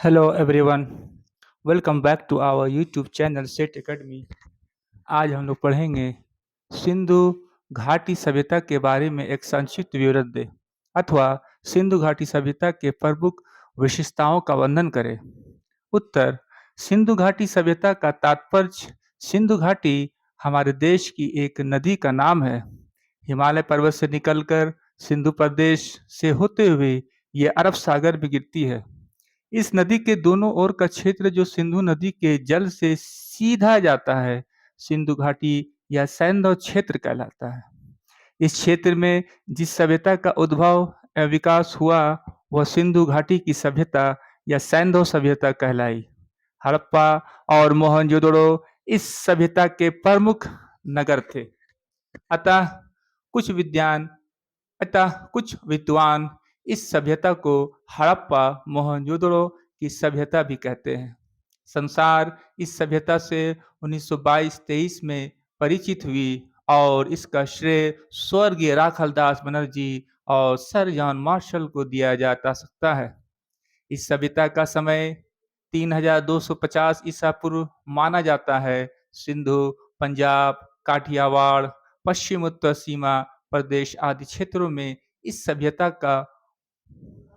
Hello everyone, welcome back to our YouTube channel Set Academy. आज हम लोग पढ़ेंगे सिंधु घाटी सभ्यता के बारे में एक संक्षिप्त विवरण दें अथवा सिंधु घाटी सभ्यता के प्रमुख विशेषताओं का वर्णन करें। उत्तर, सिंधु घाटी सभ्यता का तात्पर्य सिंधु घाटी हमारे देश की एक नदी का नाम है। हिमालय पर्वत से निकलकर सिंधु प्रदेश से होते हुए ये अरब सागर में गिरती है। इस नदी के दोनों ओर का क्षेत्र जो सिंधु नदी के जल से सीधा जाता है, सिंधु घाटी या सैंधव क्षेत्र कहलाता है। इस क्षेत्र में जिस सभ्यता का उद्भव एवं विकास हुआ, वह सिंधु घाटी की सभ्यता या सैंधव सभ्यता कहलाई। हड़प्पा और मोहनजोदड़ो इस सभ्यता के प्रमुख नगर थे। अतः कुछ विद्वान अतः कुछ विद्वान इस सभ्यता को हड़प्पा मोहनजोदड़ो की सभ्यता भी कहते हैं। संसार इस सभ्यता से 1922-23 में परिचित हुई और इसका श्रेय स्वर्गीय राखालदास बनर्जी और सर जॉन मार्शल को दिया जाता सकता है। इस सभ्यता का समय 3250 ईसा पूर्व माना जाता है। सिंधु, पंजाब, काठियावाड़, पश्चिम उत्तर सीमा प्रदेश आदि क्षेत्रों में इस सभ्यता का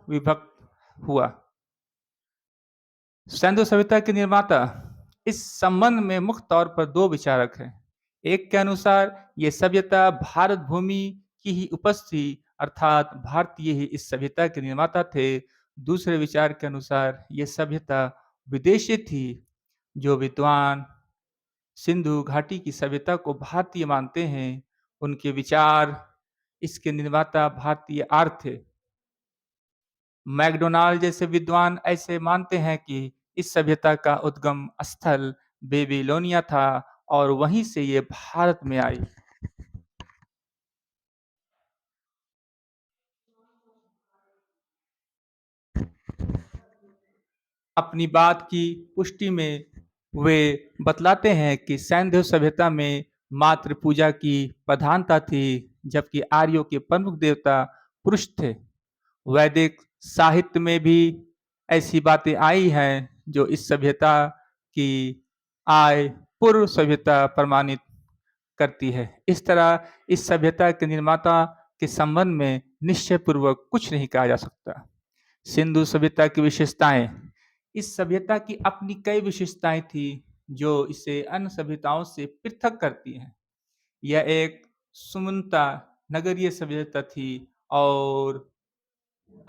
विभक्त हुआ। सिंधु सभ्यता के निर्माता, इस संबंध में मुख्य तौर पर दो विचारक हैं। एक के अनुसार ये सभ्यता भारत भूमि की ही उपस्थिति अर्थात भारतीय ही इस सभ्यता के निर्माता थे। दूसरे विचार के अनुसार ये सभ्यता विदेशी थी। जो विद्वान सिंधु घाटी की सभ्यता को भारतीय मानते हैं, उनके विचार इसके निर्माता भारतीय आर्य थे। मैकडोनाल्ड जैसे विद्वान ऐसे मानते हैं कि इस सभ्यता का उद्गम स्थल बेबीलोनिया था और वहीं से ये भारत में आई। अपनी बात की पुष्टि में वे बतलाते हैं कि सैंधव सभ्यता में मातृ पूजा की प्रधानता थी, जबकि आर्यों के प्रमुख देवता पुरुष थे। वैदिक साहित्य में भी ऐसी बातें आई हैं जो इस सभ्यता की आय पूर्व सभ्यता प्रमाणित करती है। इस तरह इस सभ्यता के निर्माता के संबंध में निश्चय पूर्वक कुछ नहीं कहा जा सकता। सिंधु सभ्यता की विशेषताएं, इस सभ्यता की अपनी कई विशेषताएं थी जो इसे अन्य सभ्यताओं से पृथक करती हैं। यह एक सुमनता नगरीय सभ्यता थी और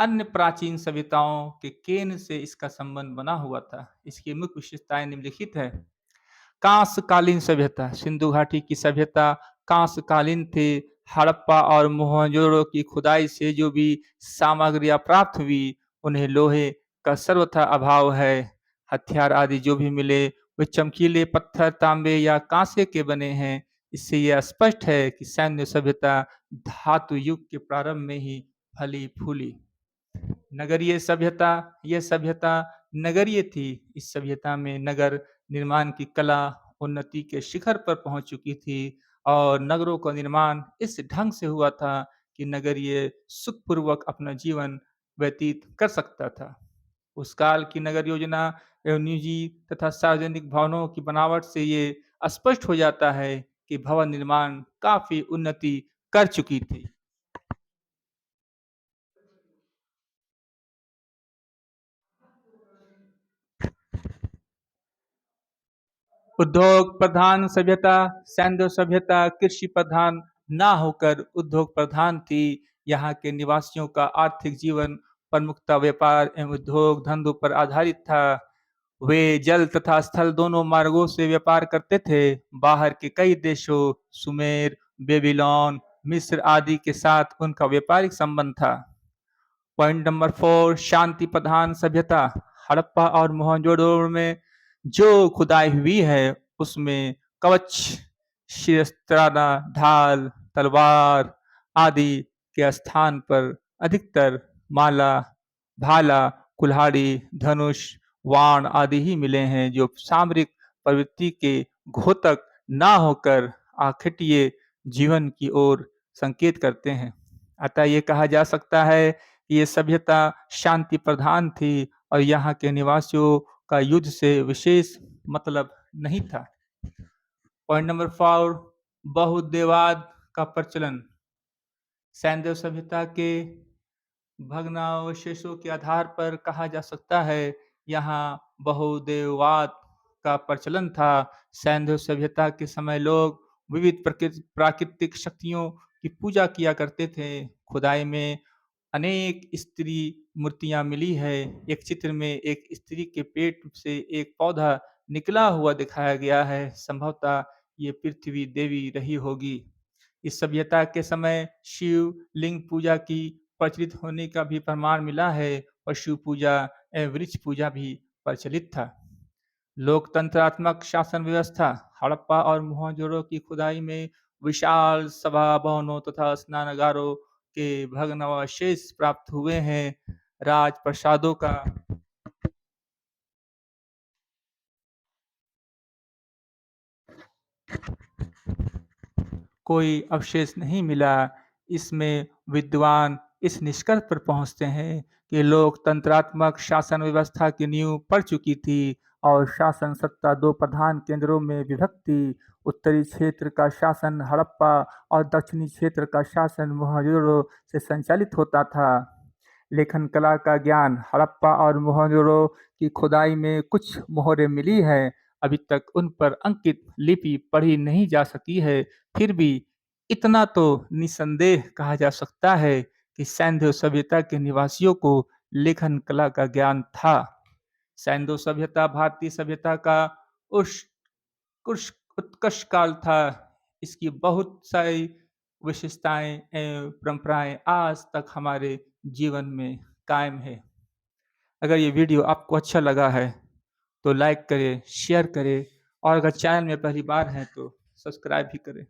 अन्य प्राचीन सभ्यताओं के केंद्र से इसका संबंध बना हुआ था। इसकी मुख्य विशेषताएं निम्नलिखित है। कांस्यकालीन सभ्यता, सिंधु घाटी की सभ्यता कांस्यकालीन थी। हड़प्पा और मोहनजोदड़ो की खुदाई से जो भी सामग्रियां प्राप्त हुई, उन्हें लोहे का सर्वथा अभाव है। हथियार आदि जो भी मिले वे चमकीले पत्थर, तांबे या कांसे के बने हैं। इससे यह स्पष्ट है कि सैन्य सभ्यता धातु युग के प्रारंभ में ही फली फूली। नगरीय सभ्यता, यह सभ्यता नगरीय थी। इस सभ्यता में नगर निर्माण की कला उन्नति के शिखर पर पहुंच चुकी थी और नगरों का निर्माण इस ढंग से हुआ था कि नगरीय सुखपूर्वक अपना जीवन व्यतीत कर सकता था। उस काल की नगर योजना एवं निजी तथा सार्वजनिक भवनों की बनावट से ये स्पष्ट हो जाता है कि भवन निर्माण काफी उन्नति कर चुकी थी। उद्योग प्रधान सभ्यता, सैन्य सभ्यता कृषि प्रधान ना होकर उद्योग प्रधान थी। यहाँ के निवासियों का आर्थिक जीवन प्रमुखतः व्यापार एवं उद्योग धंधों पर आधारित था। वे जल तथा स्थल दोनों मार्गों से व्यापार करते थे। बाहर के कई देशों सुमेर, बेबीलोन, मिस्र आदि के साथ उनका व्यापारिक संबंध था। पॉइंट नंबर 4, शांति प्रधान सभ्यता। हड़प्पा और मोहनजोदड़ो में जो खुदाई हुई है उसमें कवच, शिरस्त्राना, ढाल, तलवार आदि के स्थान पर अधिकतर माला, भाला, कुल्हाड़ी, धनुष, वाण आदि ही मिले हैं, जो सामरिक प्रवृत्ति के घोतक ना होकर आखिटीय जीवन की ओर संकेत करते हैं। अतः ये कहा जा सकता है कि ये सभ्यता शांति प्रधान थी और यहाँ के निवासियों का युद्ध से विशेष मतलब नहीं था। पॉइंट नंबर 4, बहुदेववाद का प्रचलन। सैनदेव सभ्यता के भग्नावशेषों के आधार पर कहा जा सकता है यहाँ बहुदेववाद का प्रचलन था। सैन्य सभ्यता के समय लोग विविध प्राकृतिक शक्तियों की पूजा किया करते थे। खुदाई में अनेक स्त्री मूर्तियां मिली है। एक चित्र में एक स्त्री के पेट से एक पौधा निकला हुआ दिखाया गया है। संभवतः ये पृथ्वी देवी रही होगी। इस सभ्यता के समय शिव लिंग पूजा की प्रचलित होने का भी प्रमाण मिला है। पशु पूजा एवं वृक्ष पूजा भी प्रचलित था। लोकतंत्रात्मक शासन व्यवस्था। हड़प्पा और मोहनजोदड़ो की खुदाई में विशाल सभा भवनों तथा स्नानगारों के भग्नावशेष प्राप्त हुए हैं। राजप्रसादों का कोई अवशेष नहीं मिला। इसमें विद्वान इस निष्कर्ष पर पहुंचते हैं कि लोकतंत्रात्मक शासन व्यवस्था की नींव पड़ चुकी थी और शासन सत्ता दो प्रधान केंद्रों में विभक्त थी। उत्तरी क्षेत्र का शासन हड़प्पा और दक्षिणी क्षेत्र का शासन मोहनजोदड़ो से संचालित होता था। लेखन कला का ज्ञान। हड़प्पा और मोहनजोदड़ो की खुदाई में कुछ मोहरें मिली हैं। अभी तक उन पर अंकित लिपि पढ़ी नहीं जा सकी है। फिर भी इतना तो निसंदेह कहा जा सकता है कि सैन्य सभ्यता के निवासियों को लेखन कला का ज्ञान था। सैन्य सभ्यता भारतीय सभ्यता का उस उत्कृष्ट काल था। इसकी बहुत सारी विशेषताएं एवं परंपराएं आज तक हमारे जीवन में कायम है। अगर ये वीडियो आपको अच्छा लगा है तो लाइक करें, शेयर करें और अगर चैनल में पहली बार हैं तो सब्सक्राइब भी करें।